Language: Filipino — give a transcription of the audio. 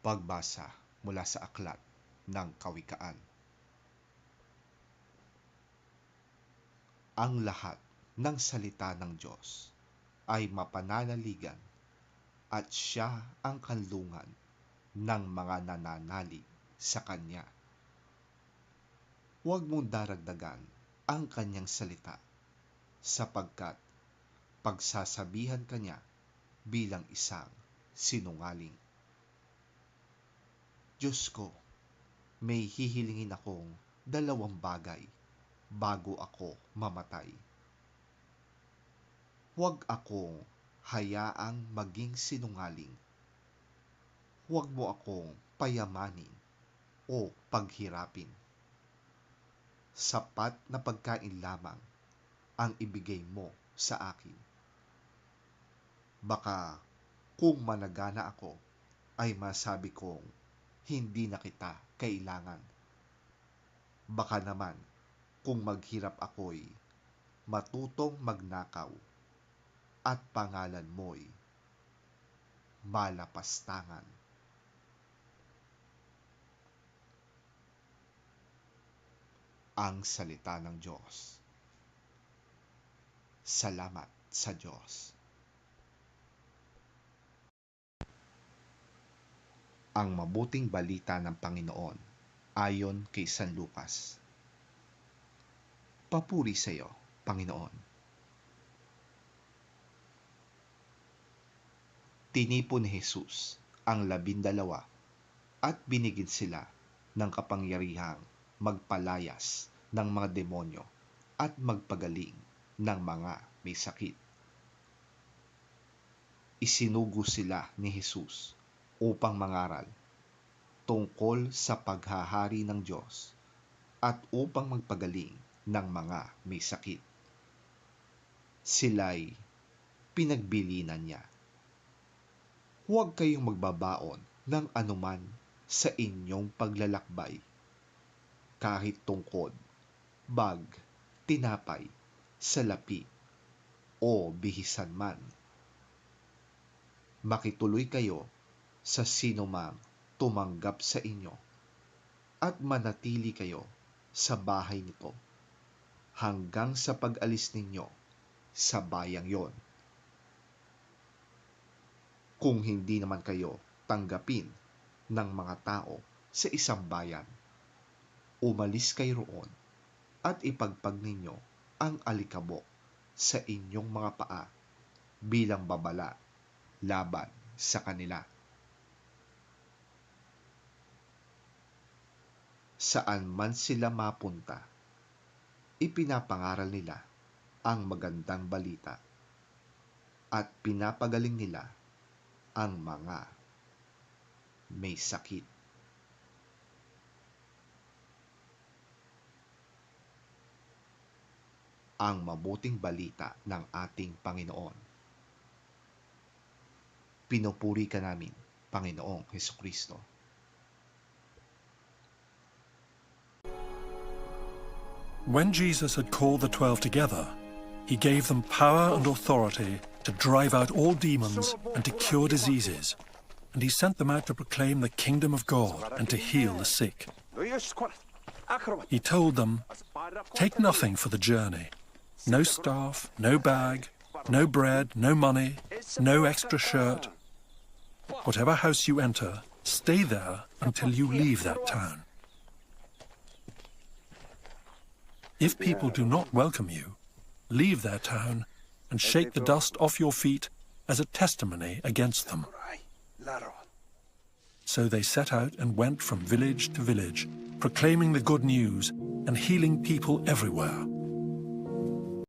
Pagbasa mula sa Aklat ng Kawikaan. Ang lahat ng salita ng Diyos ay mapananaligan at siya ang kanlungan ng mga nananalig sa Kanya. Huwag mong daragdagan ang Kanyang salita sapagkat pagsasabihan Kanya bilang isang sinungaling. Diyos ko, may hihilingin akong 2 bagay bago ako mamatay. Huwag akong hayaang maging sinungaling. Huwag mo akong payamanin o paghirapin. Sapat na pagkain lamang ang ibigay mo sa akin. Baka kung managana ako, ay masabi kong hindi na kita kailangan. Baka naman kung maghirap ako'y matutong magnakaw at pangalan mo'y malapastangan. Ang salita ng Diyos. Salamat sa Diyos. Ang mabuting balita ng Panginoon ayon kay San Lucas. Papuri sa iyo, Panginoon. Tinipon ni Jesus ang 12 at binigyan sila ng kapangyarihang magpalayas ng mga demonyo at magpagaling ng mga may sakit. Isinugo sila ni Jesus upang mangaral tungkol sa paghahari ng Diyos at upang magpagaling ng mga may sakit. Sila'y pinagbilinan niya. Huwag kayong magbabaon ng anuman sa inyong paglalakbay, kahit tungkod, bag, tinapay, salapi, o bihisan man. Makituloy kayo sa sinumang tumanggap sa inyo at manatili kayo sa bahay nito hanggang sa pag-alis ninyo sa bayang yon. Kung hindi naman kayo tanggapin ng mga tao sa isang bayan, umalis kayo roon at ipagpag ninyo ang alikabok sa inyong mga paa bilang babala laban sa kanila. Saan man sila mapunta, ipinapangaral nila ang magandang balita at pinapagaling nila ang mga may sakit. Ang mabuting balita ng ating Panginoon. Pinupuri ka namin, Panginoong Hesukristo. When Jesus had called the 12 together, he gave them power and authority to drive out all demons and to cure diseases. And he sent them out to proclaim the kingdom of God and to heal the sick. He told them, "Take nothing for the journey. No staff, no bag, no bread, no money, no extra shirt. Whatever house you enter, stay there until you leave that town. If people do not welcome you, leave their town and shake the dust off your feet as a testimony against them." So they set out and went from village to village, proclaiming the good news and healing people everywhere.